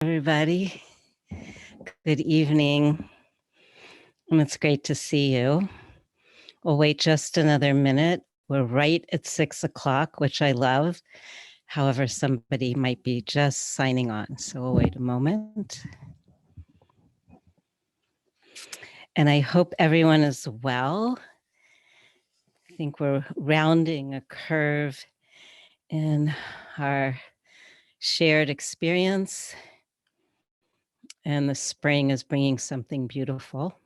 Everybody. Good evening. And it's great to see you. We'll wait just another minute. We're right at 6 o'clock, which I love. However, somebody might be just signing on. So we'll wait a moment. And I hope everyone is well. I think we're rounding a curve in our shared experience. And the spring is bringing something beautiful.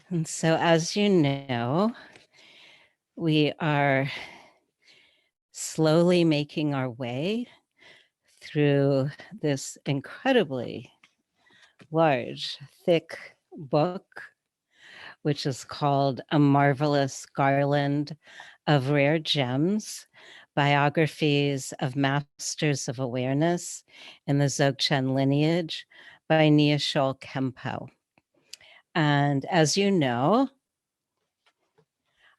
And so, as you know, we are slowly making our way through this incredibly large, thick book, which is called A Marvelous Garland of Rare Gems, Biographies of Masters of Awareness in the Dzogchen Lineage by Nyingma Khenpo. And as you know,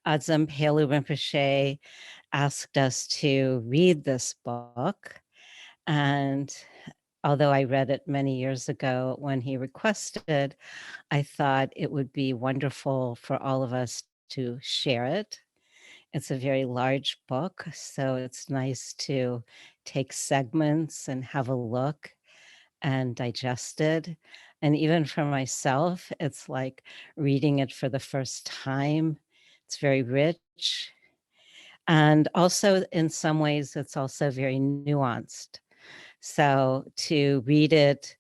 Adzam Pelu Rinpoche asked us to read this book. And although I read it many years ago when he requested, I thought it would be wonderful for all of us to share it. It's a very large book, so it's nice to take segments and have a look and digest it. And even for myself, it's like reading it for the first time. It's very rich. And also, in some ways, it's also very nuanced. So to read it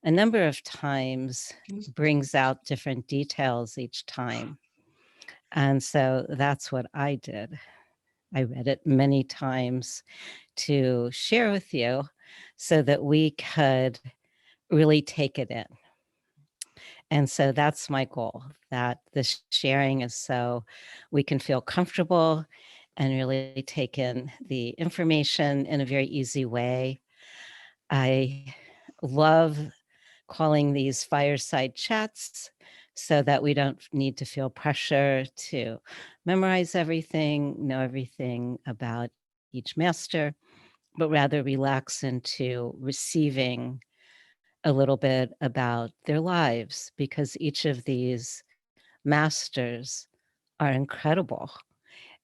a number of times brings out different details each time. And so that's what I did. I read it many times to share with you so that we could really take it in. And so that's my goal, that the sharing is so we can feel comfortable and really take in the information in a very easy way. I love calling these fireside chats so that we don't need to feel pressure to memorize everything, know everything about each master, but rather relax into receiving a little bit about their lives, because each of these masters are incredible.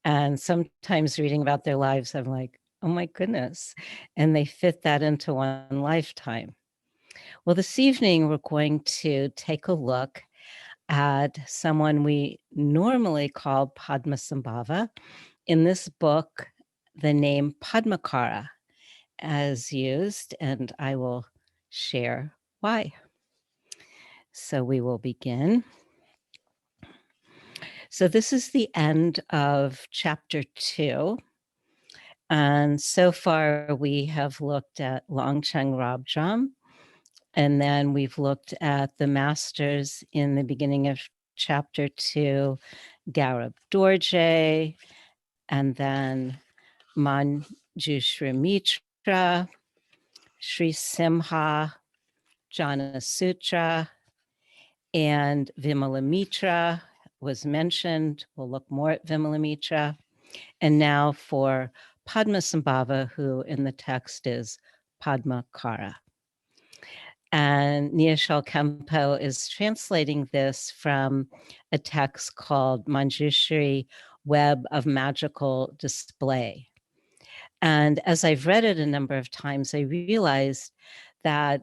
And sometimes reading about their lives, I'm like, oh my goodness. And they fit that into one lifetime. Well, this evening, we're going to take a look at someone we normally call Padmasambhāva. In this book, the name Padmakara is used, and I will share why. So we will begin. So this is the end of chapter 2. And so far, we have looked at Longchen Rabjam, and then we've looked at the masters in the beginning of chapter 2, Garab Dorje, and then Manjushri Mitra, Sri Simha, Jana Sutra, and Vimala Mitra was mentioned. We'll look more at Vimala Mitra. And now for Padmasambhāva, who in the text is Padmakara. And Nyingma Khenpo is translating this from a text called Manjushri Web of Magical Display. And as I've read it a number of times, I realized that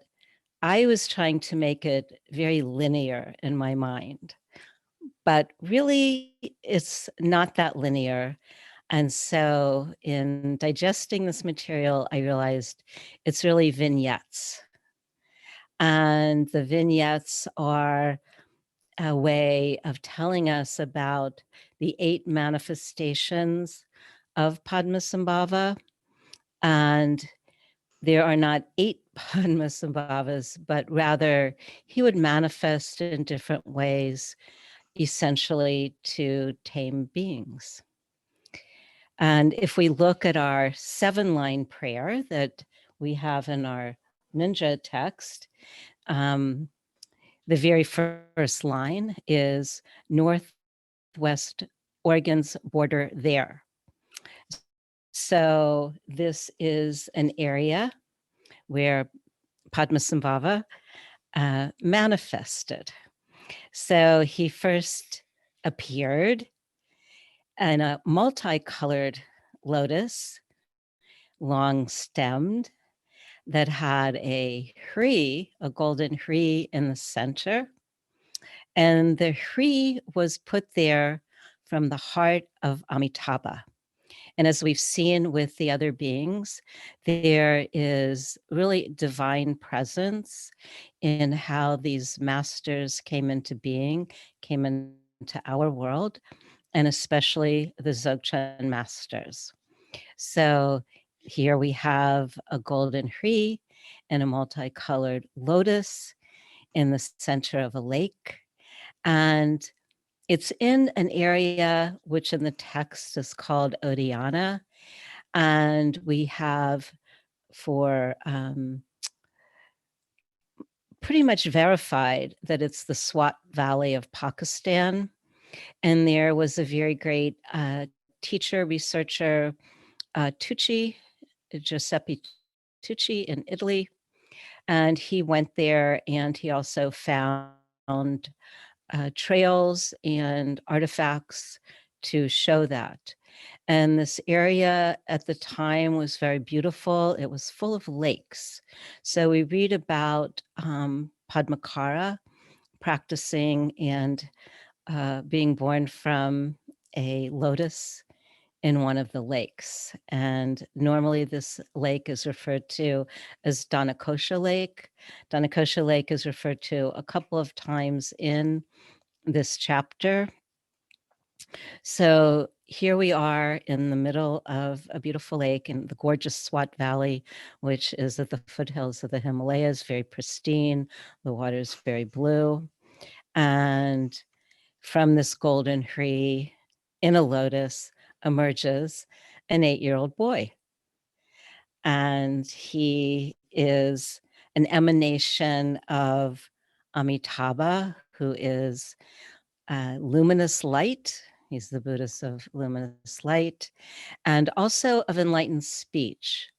I was trying to make it very linear in my mind, but really it's not that linear. And so in digesting this material, I realized it's really vignettes. And the vignettes are a way of telling us about the 8 manifestations of Padmasambhāva. And there are not 8 Padmasambhāvas, but rather he would manifest in different ways, essentially to tame beings. And if we look at our 7-line prayer that we have in our ninja text, um, the very first line is Northwest Oregon's border there. So this is an area where Padmasambhāva manifested. So he first appeared in a multicolored lotus, long stemmed, that had a hree, a golden hree in the center. And the hree was put there from the heart of Amitabha. And as we've seen with the other beings, there is really divine presence in how these masters came into being, came into our world, and especially the Dzogchen masters. So here we have a golden hree and a multicolored lotus in the center of a lake. And it's in an area which in the text is called Odhyana. And we have for pretty much verified that it's the Swat Valley of Pakistan. And there was a very great teacher, researcher, Giuseppe Tucci in Italy. And he went there and he also found trails and artifacts to show that. And this area at the time was very beautiful. It was full of lakes. So we read about Padmakara practicing and being born from a lotus in one of the lakes. And normally this lake is referred to as Dhanakosha Lake. Dhanakosha Lake is referred to a couple of times in this chapter. So here we are in the middle of a beautiful lake in the gorgeous Swat Valley, which is at the foothills of the Himalayas, very pristine. The water is very blue. And from this golden hree in a lotus emerges an 8-year-old boy. And he is an emanation of Amitabha, who is luminous light. He's the Buddhist of luminous light, and also of enlightened speech,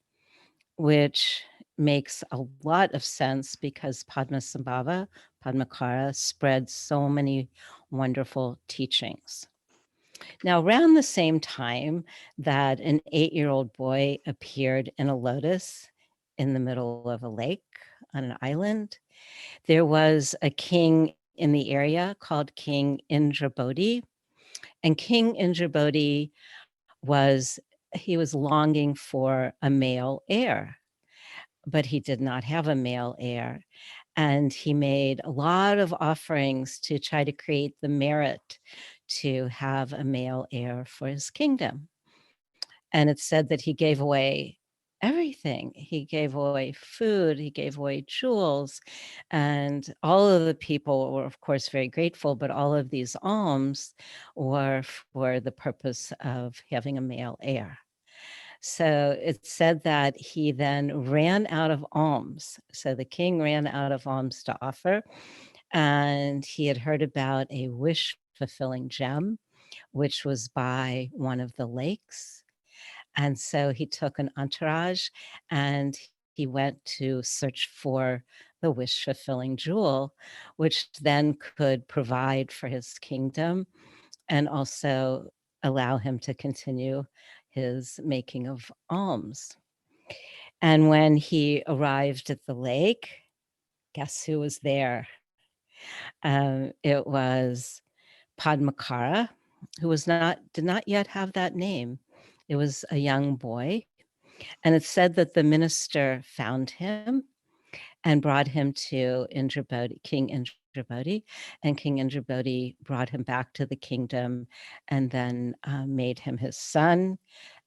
which makes a lot of sense because Padmasambhāva, Padmakara, spread so many wonderful teachings. Now, around the same time that an 8-year-old boy appeared in a lotus in the middle of a lake on an island, there was a king in the area called King Indrabodhi. And King Indrabodhi he was longing for a male heir, but he did not have a male heir. And he made a lot of offerings to try to create the merit to have a male heir for his kingdom. And it's said that he gave away everything. He gave away food, he gave away jewels, and all of the people were, of course, very grateful, but all of these alms were for the purpose of having a male heir. So it's said that he then ran out of alms. So the king ran out of alms to offer, and he had heard about a wish fulfilling gem, which was by one of the lakes. And so he took an entourage and he went to search for the wish fulfilling jewel, which then could provide for his kingdom and also allow him to continue his making of alms. And when he arrived at the lake, guess who was there? It was Padmakara, who did not yet have that name. It was a young boy. And it's said that the minister found him and brought him to King Indrabodhi, and King Indrabodhi brought him back to the kingdom and then made him his son.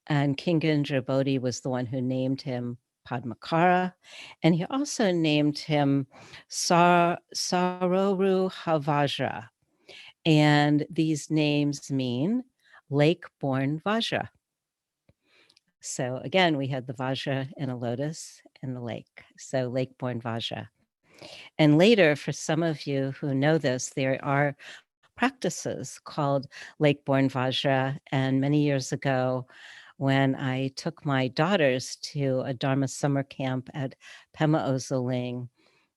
And King Indrabodhi was the one who named him Padmakara, and he also named him Saroru Havajra. And these names mean lake-born Vajra. So again, we had the Vajra in a lotus in the lake, so lake-born Vajra. And later, for some of you who know this, there are practices called lake-born Vajra. And many years ago, when I took my daughters to a Dharma summer camp at Padmasambhāva Ling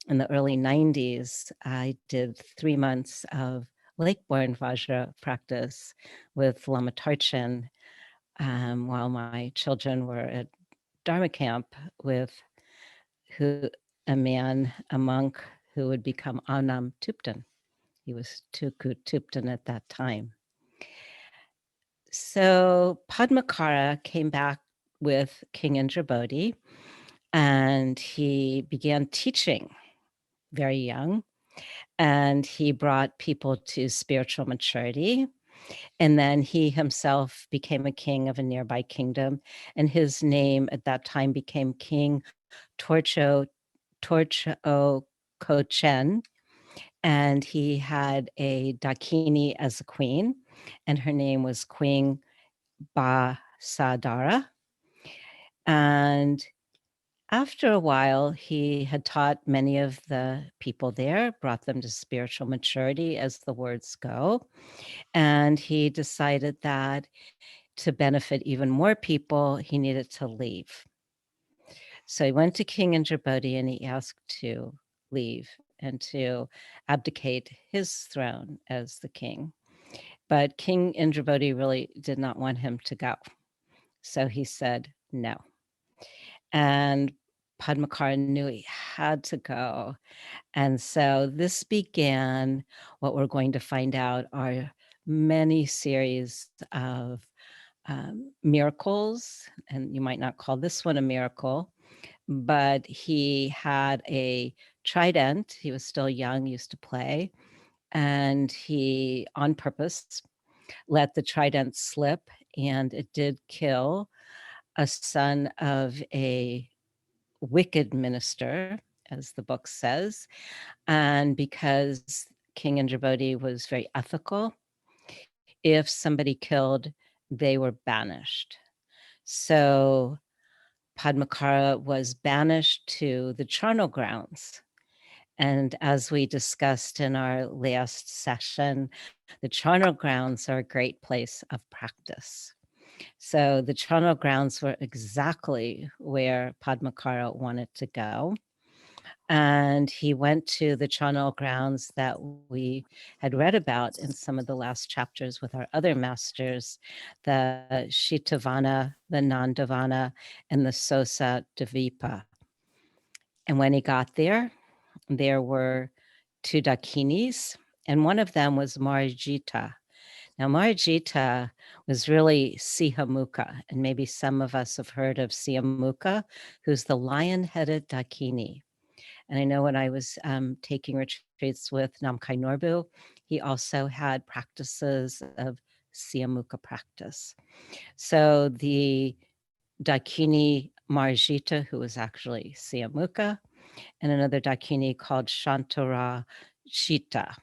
in the early 90s, I did 3 months of lake-born Vajra practice with Lama Jacqueline while my children were at Dharma camp with a man, a monk who would become Anam Tupten. He was Tuku Tupten at that time. So Padmakara came back with King Indrabodhi, and he began teaching very young, and he brought people to spiritual maturity. And then he himself became a king of a nearby kingdom, and his name at that time became King Torcho Kochen, and he had a Dakini as a queen, and her name was Queen Basadara. And after a while, he had taught many of the people there, brought them to spiritual maturity, as the words go. And he decided that to benefit even more people, he needed to leave. So he went to King Indrabodhi and he asked to leave and to abdicate his throne as the king. But King Indrabodhi really did not want him to go. So he said no. And Padmakara knew he had to go. And so this began what we're going to find out are many series of miracles. And you might not call this one a miracle, but he had a trident. He was still young, used to play. And he, on purpose, let the trident slip, and it did kill a son of a wicked minister, as the book says. And because King Indrabodhi was very ethical, if somebody killed, they were banished. So Padmakara was banished to the charnel grounds. And as we discussed in our last session, the charnel grounds are a great place of practice. So the charnel grounds were exactly where Padmakara wanted to go. And he went to the charnel grounds that we had read about in some of the last chapters with our other masters, the Shitavana, the Nandavana, and the Sosa Dvipa. And when he got there were 2 Dakinis, and one of them was Marijita. Now, Marijita was really Sihamukha, and maybe some of us have heard of Sihamukha, who's the lion-headed Dakini. And I know when I was taking retreats with Namkai Norbu, he also had practices of Sihamukha practice. So the Dakini Marijita, who was actually Sihamukha, and another Dakini called Shantara Shita.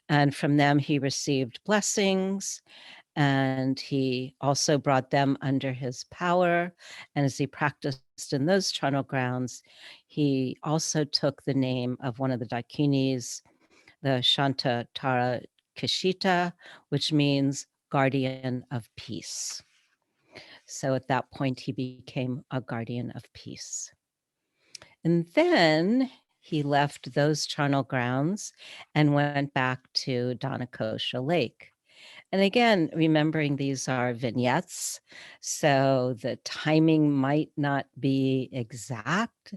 And from them, he received blessings, and he also brought them under his power. And as he practiced in those charnel grounds, he also took the name of one of the Dakinis, the Shanta Tara Kashita, which means guardian of peace. So at that point, he became a guardian of peace. And then he left those charnel grounds and went back to Dhanakosha Lake. And again, remembering these are vignettes, so the timing might not be exact.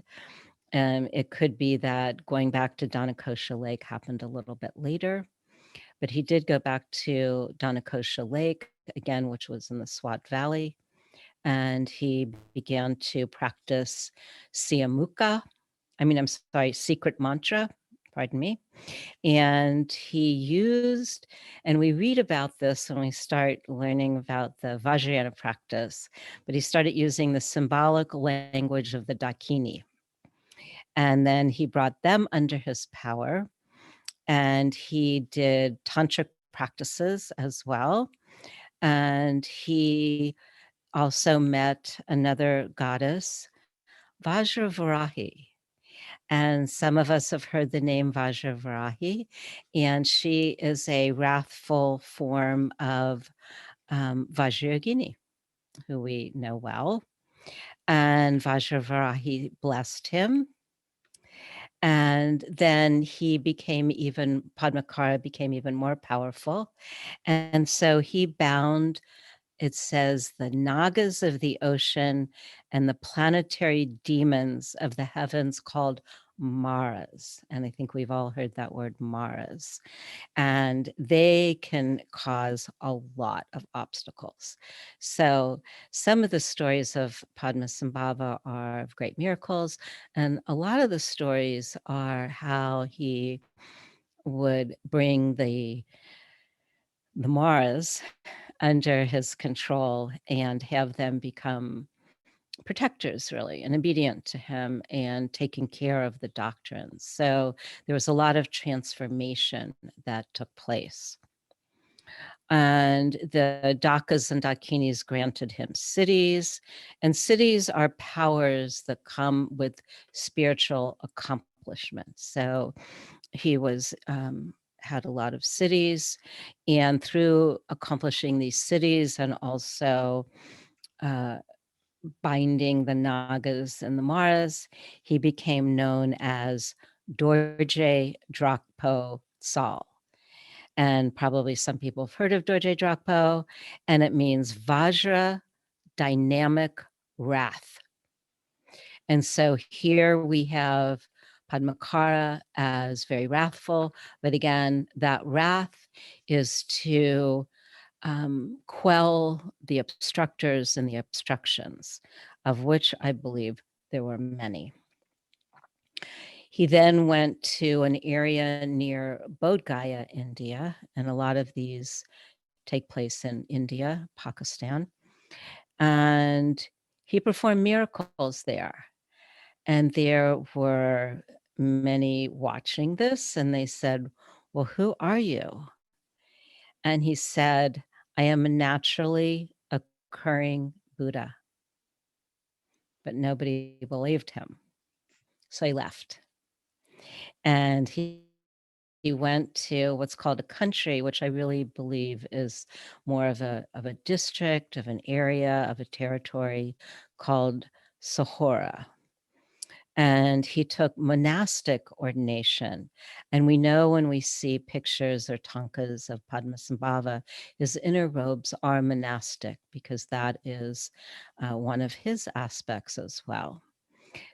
It could be that going back to Dhanakosha Lake happened a little bit later, but he did go back to Dhanakosha Lake, again, which was in the Swat Valley, and he began to practice Sihamukha. Secret mantra, pardon me. And he used, and we read about this when we start learning about the Vajrayana practice, but he started using the symbolic language of the Dakini. And then he brought them under his power, and he did tantric practices as well. And he also met another goddess, Vajravarahi. And some of us have heard the name Vajravarahi, and she is a wrathful form of Vajrayogini, who we know well. And Vajravarahi blessed him. And then Padmakara became even more powerful. And so he bound, it says, the Nagas of the ocean and the planetary demons of the heavens called Maras. And I think we've all heard that word Maras. And they can cause a lot of obstacles. So some of the stories of Padmasambhāva are of great miracles, and a lot of the stories are how he would bring the Maras under his control and have them become protectors, really, and obedient to him and taking care of the doctrines. So there was a lot of transformation that took place. And the Dakas and Dakinis granted him cities, and cities are powers that come with spiritual accomplishments. So he had a lot of cities, and through accomplishing these cities and also binding the Nagas and the Maras, he became known as Dorje Drakpo Sal. And probably some people have heard of Dorje Drakpo, and it means Vajra, dynamic wrath. And so here we have Padmakara as very wrathful, but again, that wrath is to quell the obstructors and the obstructions, of which I believe there were many. He then went to an area near Bodh Gaya, India, and a lot of these take place in India, Pakistan. And he performed miracles there. And there were many watching this, and they said, "Well, who are you?" And he said, "I am a naturally occurring Buddha." But nobody believed him. So he left. And he went to what's called a country, which I really believe is more of a district, of an area, of a territory called Sahara. And he took monastic ordination. And we know when we see pictures or tankas of Padmasambhāva, his inner robes are monastic because that is one of his aspects as well.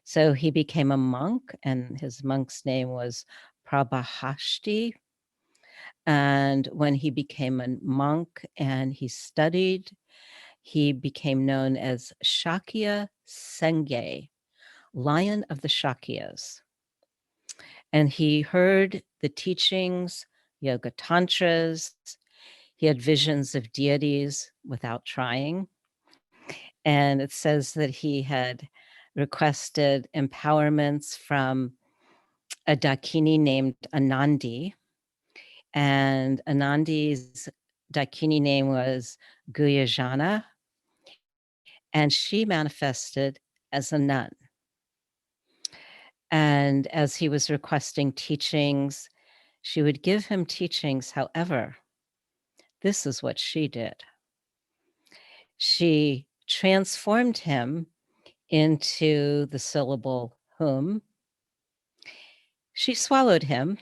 So he became a monk, and his monk's name was Prabhahashti. And when he became a monk and he studied, he became known as Shakya Sengye, Lion of the Shakyas. And he heard the teachings, yoga tantras. He had visions of deities without trying. And it says that he had requested empowerments from a Dakini named Anandi. And Anandi's Dakini name was Guyajana. And she manifested as a nun. And as he was requesting teachings, she would give him teachings. However, this is what she did. She transformed him into the syllable whom. She swallowed him.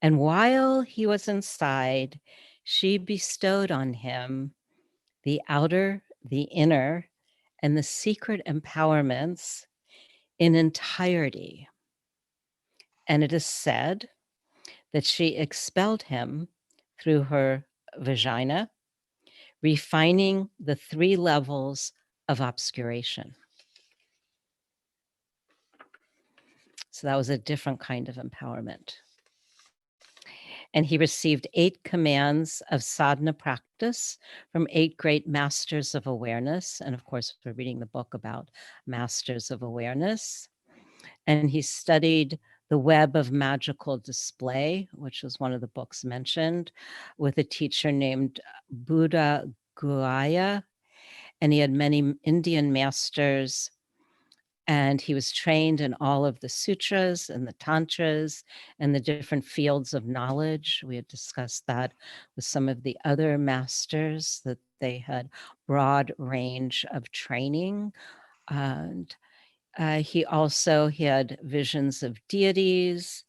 And while he was inside, she bestowed on him the outer, the inner, and the secret empowerments in entirety. And it is said that she expelled him through her vagina, refining the 3 levels of obscuration. So that was a different kind of empowerment. And he received 8 commands of sadhana practice from 8 great masters of awareness. And of course, we're reading the book about masters of awareness. And he studied the web of magical display, which was one of the books mentioned, with a teacher named Buddha Guaya. And he had many Indian masters And he was trained in all of the sutras and the tantras and the different fields of knowledge. We had discussed that with some of the other masters, that they had broad range of training. And he had visions of deities,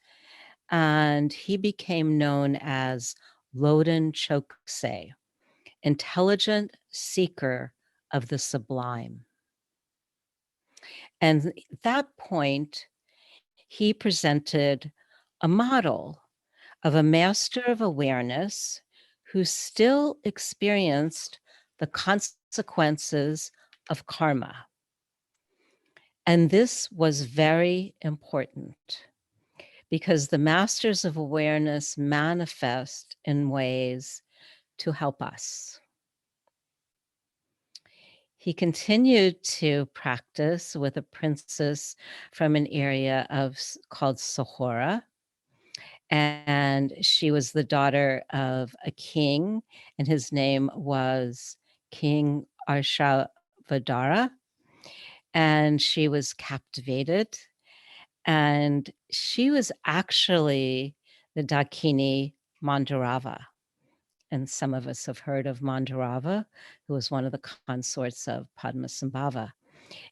and he became known as Loden Chokse, intelligent seeker of the sublime. And at that point, he presented a model of a master of awareness who still experienced the consequences of karma. And this was very important because the masters of awareness manifest in ways to help us. He continued to practice with a princess from an area called Sahora, and she was the daughter of a king, and his name was King Arshavadara, and she was captivated, and she was actually the Dakini Mandarava. And some of us have heard of Mandarava, who was one of the consorts of Padmasambhāva.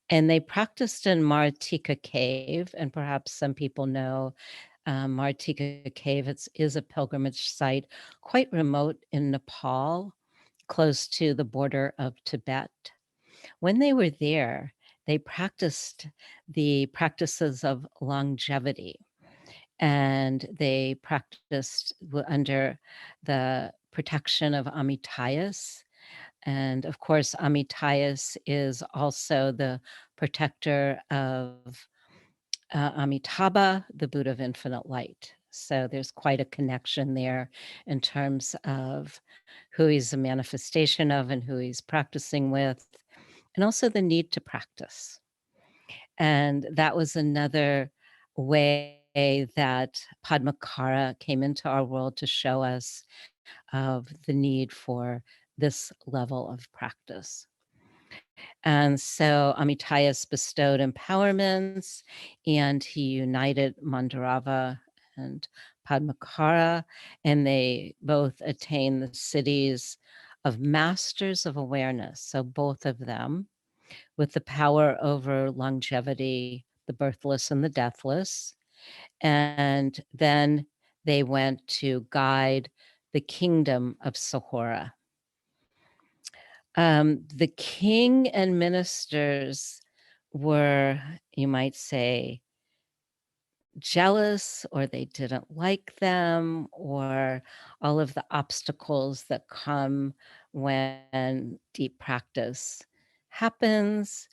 And they practiced in Martika Cave, and perhaps some people know Martika Cave. Is a pilgrimage site quite remote in Nepal, close to the border of Tibet. When they were there, they practiced the practices of longevity, and they practiced under the protection of Amitayus. And of course, Amitayus is also the protector of Amitabha, the Buddha of infinite light. So there's quite a connection there in terms of who he's a manifestation of and who he's practicing with, and also the need to practice. And that was another way that Padmakara came into our world to show us of the need for this level of practice. And so Amitayus bestowed empowerments, and he united Mandarava and Padmakara, and they both attained the cities of masters of awareness. So both of them, with the power over longevity, the birthless and the deathless. And then they went to guide the kingdom of Sahora. The king and ministers were, you might say, jealous, or they didn't like them, or all of the obstacles that come when deep practice happens.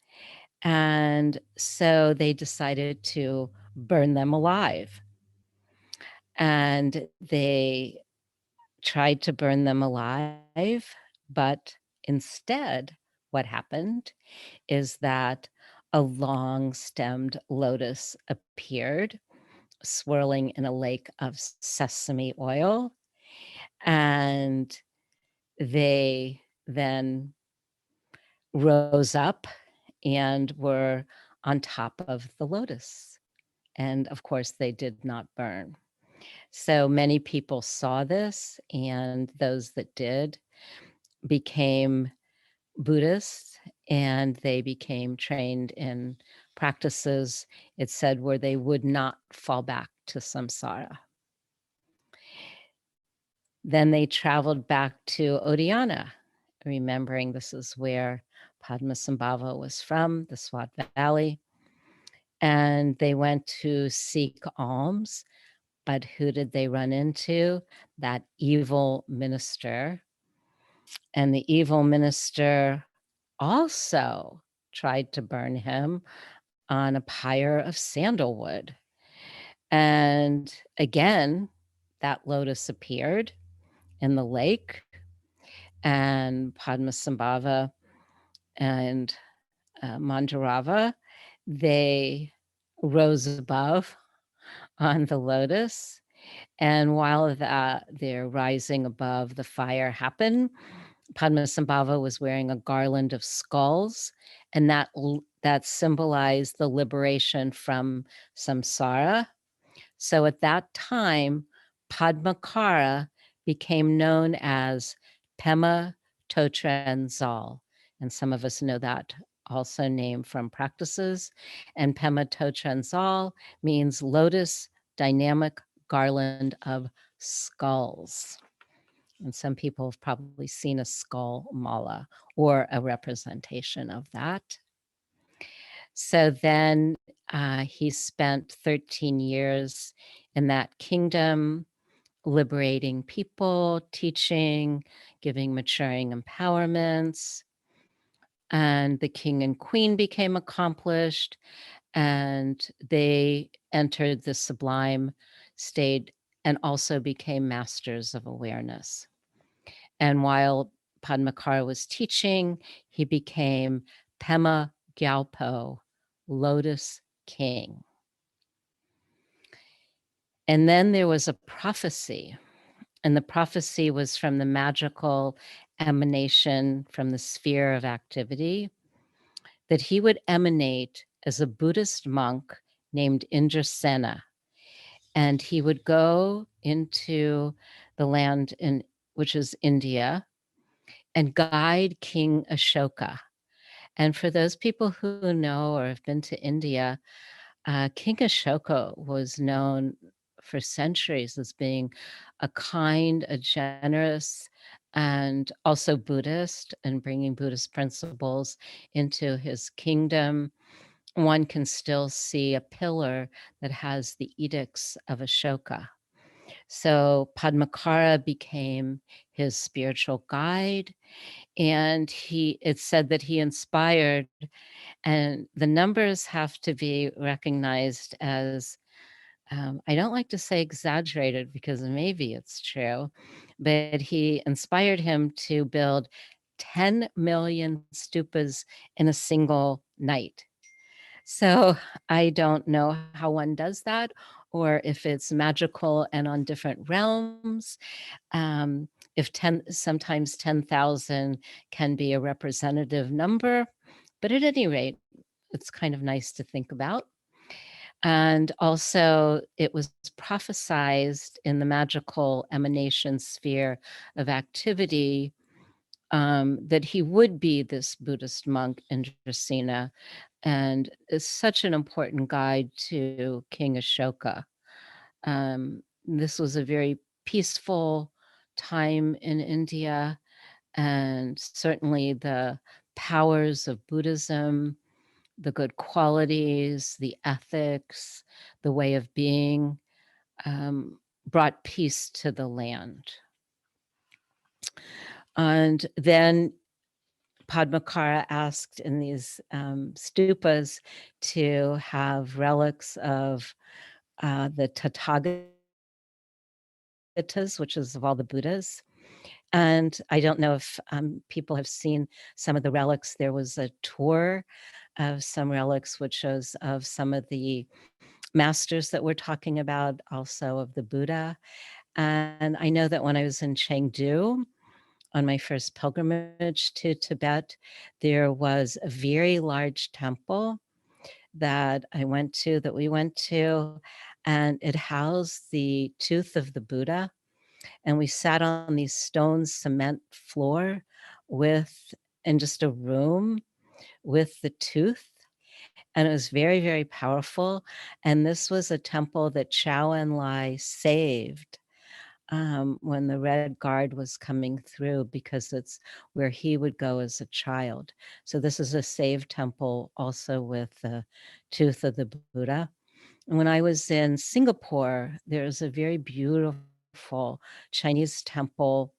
And so they decided to burn them alive. And they tried to burn them alive, but instead, what happened is that a long-stemmed lotus appeared, swirling in a lake of sesame oil, and they then rose up and were on top of the lotus. And of course, they did not burn. So many people saw this, and those that did became Buddhists, and they became trained in practices, it said, where they would not fall back to samsara. Then they traveled back to Odiyana, remembering this is where Padmasambhāva was from, the Swat Valley. And they went to seek alms. But who did they run into? That evil minister. And the evil minister also tried to burn him on a pyre of sandalwood. And again, that lotus appeared in the lake, and Padmasambhāva and Mandarava, they rose above on the lotus. And while they're rising above, the fire happened. Padmasambhāva was wearing a garland of skulls, and that symbolized the liberation from samsara. So at that time, Padmakara became known as Pema Totren Zal. And some of us know that also name from practices. And Pema Totren Zal means lotus dynamic garland of skulls. And some people have probably seen a skull mala or a representation of that. So then he spent 13 years in that kingdom, liberating people, teaching, giving maturing empowerments. And the king and queen became accomplished, and they entered the sublime state and also became masters of awareness. And while Padmakara was teaching, he became Pema Gyalpo, Lotus King. And then there was a prophecy, and the prophecy was from the magical emanation from the sphere of activity, that he would emanate as a Buddhist monk named Indrasena. And he would go into the land which is India, and guide King Ashoka. And for those people who know or have been to India, King Ashoka was known for centuries as being a kind, a generous, and also Buddhist, and bringing Buddhist principles into his kingdom. One can still see a pillar that has the edicts of Ashoka. So Padmakara became his spiritual guide, and it's said that he inspired, and the numbers have to be recognized as, I don't like to say exaggerated because maybe it's true, but he inspired him to build 10 million stupas in a single night. So I don't know how one does that, or if it's magical and on different realms. If sometimes 10,000 can be a representative number, but at any rate, it's kind of nice to think about. And also, it was prophesized in the magical emanation sphere of activity, that he would be this Buddhist monk, Indrasena, and is such an important guide to King Ashoka. This was a very peaceful time in India, and certainly the powers of Buddhism, the good qualities, the ethics, the way of being, brought peace to the land. And then Padmakara asked in these stupas to have relics of the Tathagatas, which is of all the Buddhas. And I don't know if people have seen some of the relics. There was a tour of some relics, which shows of some of the masters that we're talking about, also of the Buddha. And I know that when I was in Chengdu on my first pilgrimage to Tibet, there was a very large temple that we went to, and it housed the tooth of the Buddha. And we sat on these stone cement floor in just a room with the tooth. And it was very, very powerful. And this was a temple that Chow Enlai saved when the Red Guard was coming through, because it's where he would go as a child. So this is a saved temple also with the tooth of the Buddha. And when I was in Singapore, there's a very beautiful Chinese temple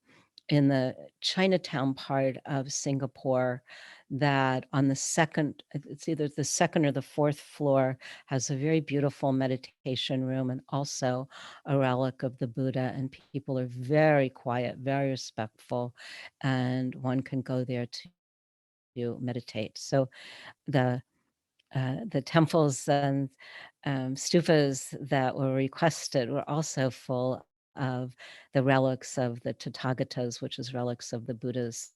in the Chinatown part of Singapore that on it's either the second or the fourth floor, has a very beautiful meditation room and also a relic of the Buddha. And people are very quiet, very respectful, and one can go there to meditate. So the temples and stupas that were requested were also full of the relics of the Tathagatas, which is relics of the Buddhas.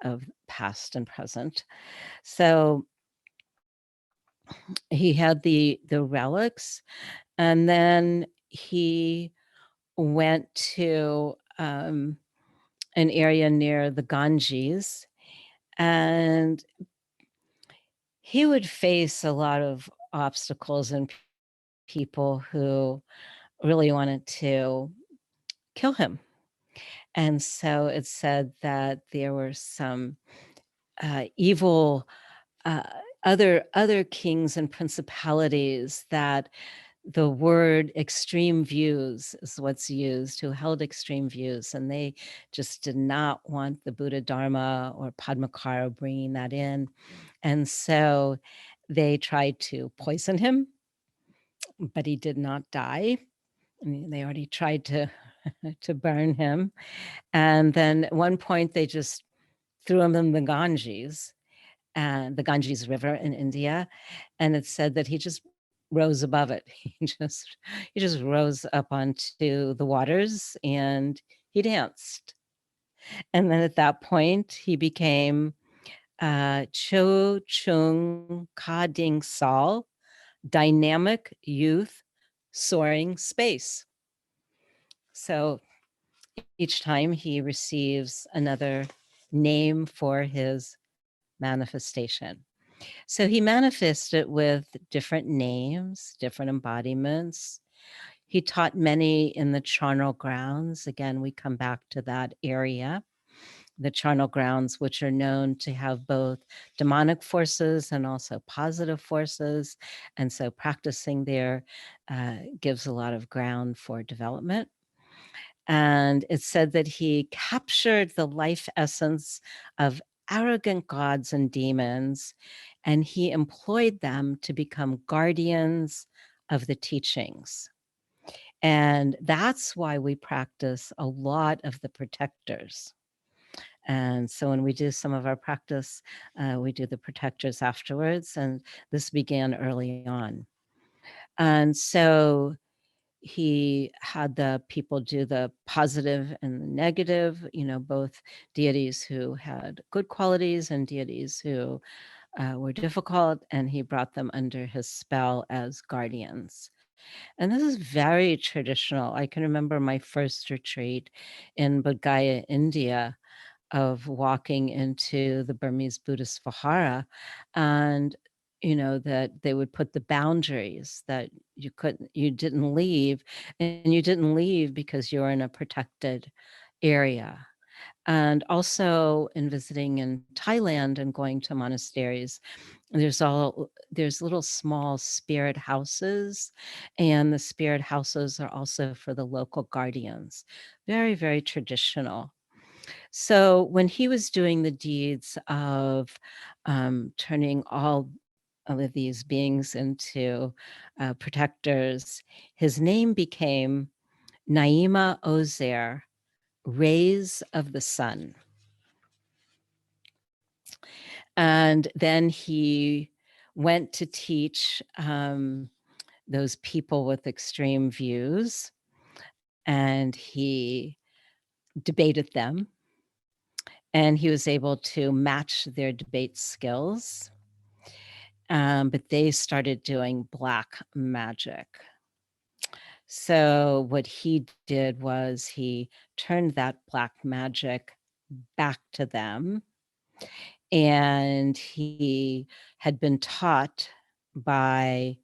of past and present. So he had the relics, and then he went to an area near the Ganges, and he would face a lot of obstacles and people who really wanted to kill him. And so it's said that there were some evil uh, other kings and principalities that the word extreme views is what's used, who held extreme views, and they just did not want the Buddha Dharma or Padmakara bringing that in. And so they tried to poison him, but he did not die. I mean, they already tried to to burn him. And then at one point they just threw him in the Ganges, and the Ganges River in India, and it said that he just rose above it. He just rose up onto the waters and he danced. And then at that point he became Cho Chung Ka Ding Sol, dynamic youth soaring space. So each time he receives another name for his manifestation. So he manifested with different names, different embodiments. He taught many in the charnel grounds. Again, we come back to that area, the charnel grounds, which are known to have both demonic forces and also positive forces. And so practicing there gives a lot of ground for development. And it said that he captured the life essence of arrogant gods and demons, and he employed them to become guardians of the teachings. And that's why we practice a lot of the protectors. And so when we do some of our practice, we do the protectors afterwards. And this began early on. And so he had the people do the positive and the negative, both deities who had good qualities and deities who were difficult, and he brought them under his spell as guardians. And this is very traditional. I can remember my first retreat in Bodh Gaya, India, of walking into the Burmese Buddhist Vihara, and that they would put the boundaries that you didn't leave, and you didn't leave because you were in a protected area. And also in visiting in Thailand and going to monasteries, there's little small spirit houses, and the spirit houses are also for the local guardians. Very, very traditional. So when he was doing the deeds of turning all of these beings into protectors, his name became Naima Ozer, Rays of the Sun. And then he went to teach those people with extreme views, and he debated them, and he was able to match their debate skills. But they started doing black magic. So what he did was he turned that black magic back to them, and he had been taught by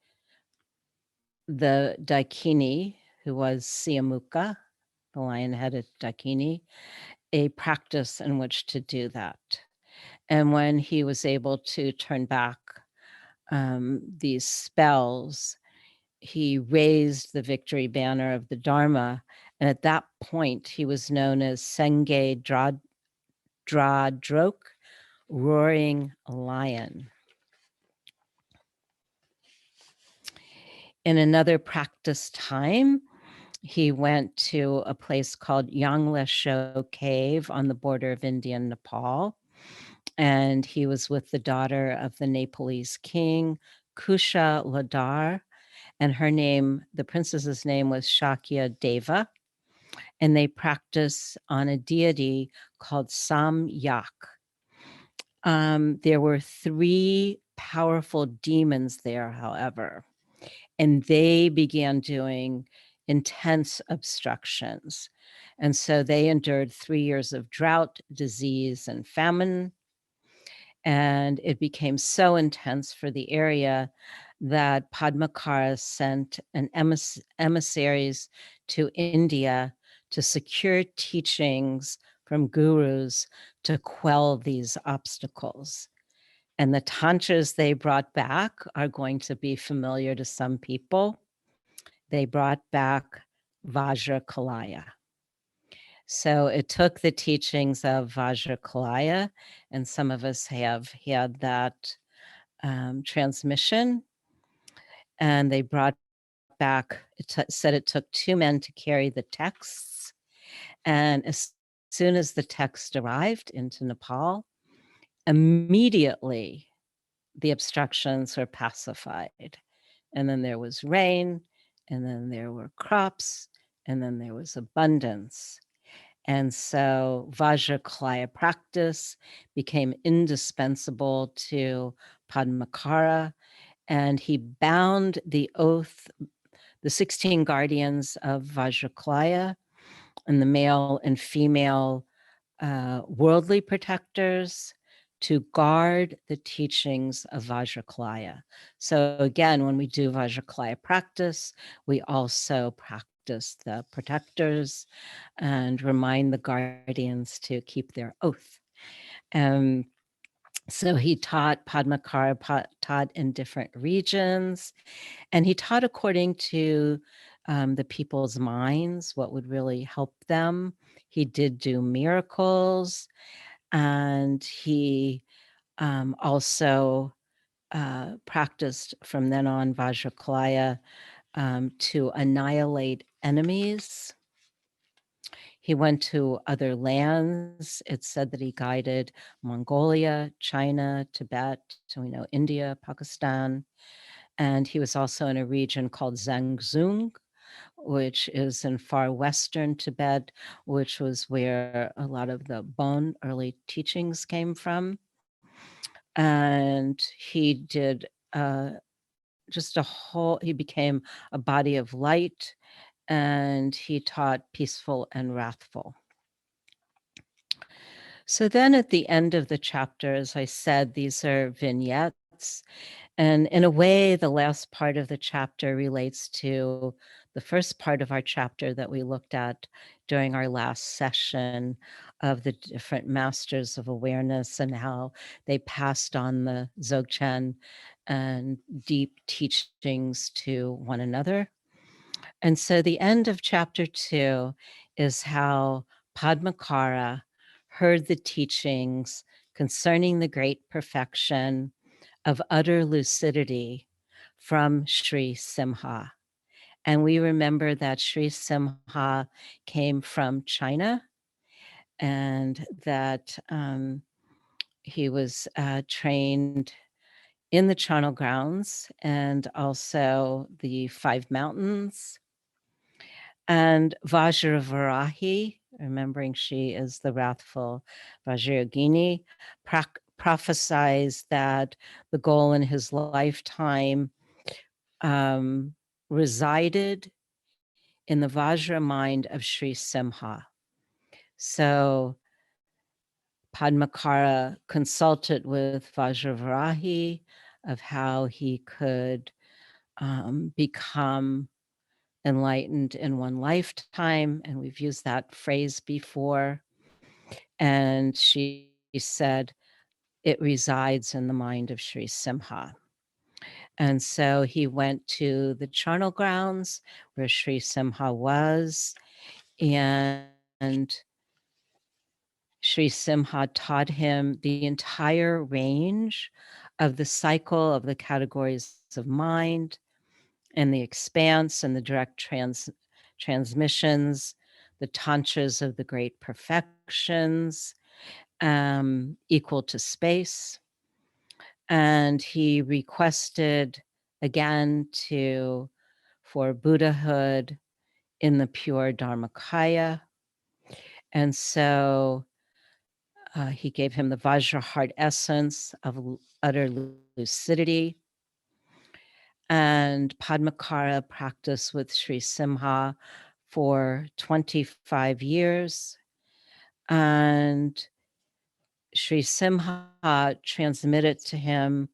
the Dakini, who was Siamuka, the lion-headed Dakini, a practice in which to do that. And when he was able to turn back these spells, he raised the victory banner of the Dharma. And at that point, he was known as Senge Drok, roaring lion. In another practice time, he went to a place called Yanglesho Cave on the border of India and Nepal. And he was with the daughter of the Nepalese king, Kusha Ladar, and her name, the princess's name was Shakya Deva. and they practice on a deity called Samyak. There were 3 powerful demons there, however, and they began doing intense obstructions. And so they endured 3 years of drought, disease, and famine. And it became so intense for the area that Padmakara sent an emissaries to India to secure teachings from gurus to quell these obstacles. And the tantras they brought back are going to be familiar to some people. They brought back Vajrakalaya. So it took the teachings of Vajrakalaya, and some of us have had that transmission, and they brought back, said it took 2 men to carry the texts, and as soon as the text arrived into Nepal, immediately the obstructions were pacified. And then there was rain, and then there were crops, and then there was abundance. And so Vajrakalaya practice became indispensable to Padmakara, and he bound the 16 guardians of Vajrakalaya, and the male and female worldly protectors to guard the teachings of Vajrakalaya. So again, when we do Vajrakalaya practice, we also practice the protectors and remind the guardians to keep their oath. So he taught, Padmakara taught in different regions, and he taught according to the people's minds, what would really help them. He did do miracles, and he also practiced from then on Vajrakalaya to annihilate enemies. He went to other lands. It's said that he guided Mongolia, China, Tibet, so we know India, Pakistan. And he was also in a region called Zhangzhung, which is in far western Tibet, which was where a lot of the Bon early teachings came from. And he did he became a body of light, and he taught peaceful and wrathful. So then at the end of the chapter, as I said, these are vignettes. And in a way, the last part of the chapter relates to the first part of our chapter that we looked at during our last session of the different masters of awareness and how they passed on the Dzogchen and deep teachings to one another. And so the end of chapter 2 is how Padmakara heard the teachings concerning the great perfection of utter lucidity from Sri Simha. And we remember that Sri Simha came from China, and that he was trained in the charnel grounds and also the 5 mountains. And Vajravarahi, remembering she is the wrathful Vajrayogini, prophesies that the goal in his lifetime resided in the Vajra mind of Sri Simha. So Padmakara consulted with Vajravarahi of how he could become enlightened in one lifetime, and we've used that phrase before. And she said, it resides in the mind of Sri Simha. And so he went to the charnel grounds where Sri Simha was, and Sri Simha taught him the entire range of the cycle of the categories of mind and the expanse and the direct transmissions, the tantras of the great perfections, equal to space. And he requested again for Buddhahood in the pure Dharmakaya. And so he gave him the Vajra heart essence of utter lucidity. And Padmakara practiced with Sri Simha for 25 years. And Sri Simha transmitted to him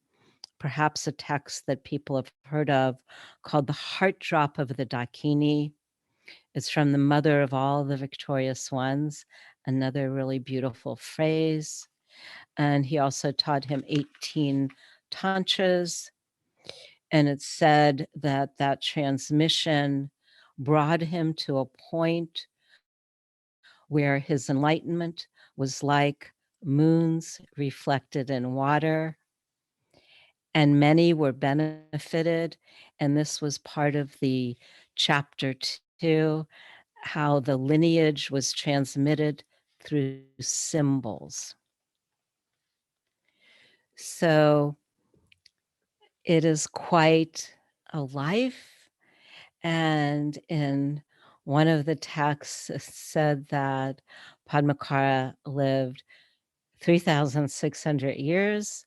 perhaps a text that people have heard of called the Heart Drop of the Dakini. It's from the mother of all the victorious ones, another really beautiful phrase. And he also taught him 18 tantras. And it's said that that transmission brought him to a point where his enlightenment was like moons reflected in water, and many were benefited. And this was part of the chapter 2, how the lineage was transmitted through symbols. So it is quite a life. And in one of the texts it said that Padmakara lived 3,600 years.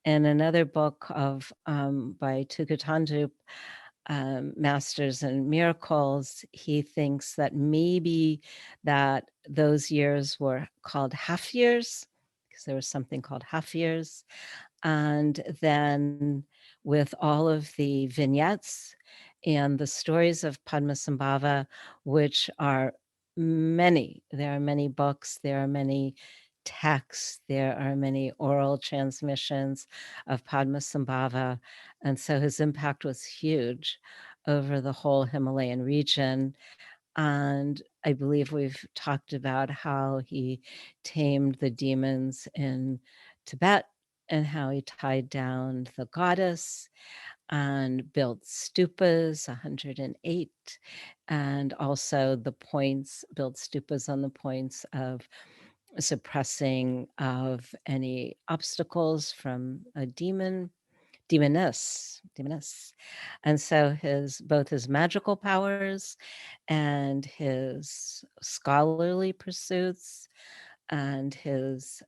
In another book of by Tukatandup, Masters and Miracles, he thinks that maybe that those years were called half years, because there was something called half years. And then with all of the vignettes and the stories of Padmasambhāva, which are many, there are many books, there are many texts, there are many oral transmissions of Padmasambhāva. And so his impact was huge over the whole Himalayan region. And I believe we've talked about how he tamed the demons in Tibet and how he tied down the goddess and built stupas, 108, and also the points, built stupas on the points of suppressing of any obstacles from a demoness. And so both his magical powers and his scholarly pursuits and his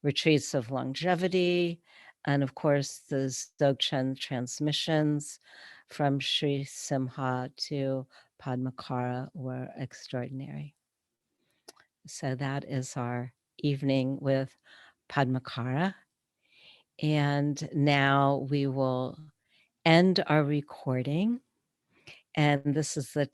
retreats of longevity, and of course the Dzogchen transmissions from Sri Simha to Padmakara were extraordinary. So that is our evening with Padmakara. And now we will end our recording. And this is the